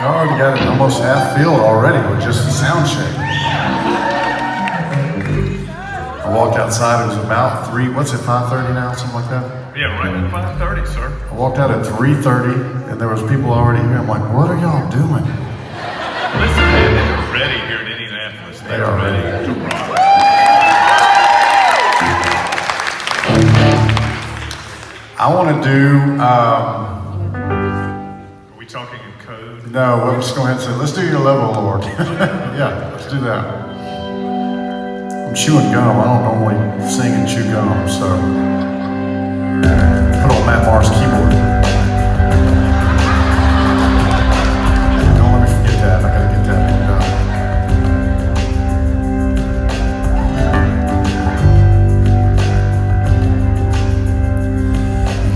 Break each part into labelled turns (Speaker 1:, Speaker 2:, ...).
Speaker 1: I already got it almost half filled already with just the sound check. I walked outside, it was about 5:30 now, something like that?
Speaker 2: Yeah, right at 5:30, sir.
Speaker 1: I walked out at 3:30 and there was people already here. I'm like, what are y'all doing?
Speaker 2: Listen, man, they're ready here in Indianapolis.
Speaker 1: They are ready.
Speaker 2: to rock.
Speaker 1: I want to do,
Speaker 2: Are we talking in code?
Speaker 1: no, we'll just go ahead and say, let's do your level, Lord. Yeah, let's do that. I'm chewing gum. I don't normally sing and chew gum, so put on Matt Marr's keyboard. Don't let me forget that. I gotta get that one done.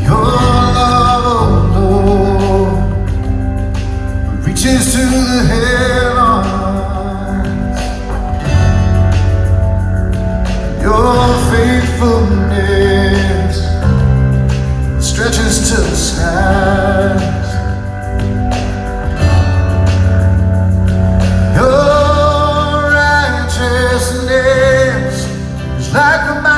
Speaker 1: Your love, oh Lord, reaches to the heavens. Your faithfulness stretches to the skies. Your righteousness is like a mountain.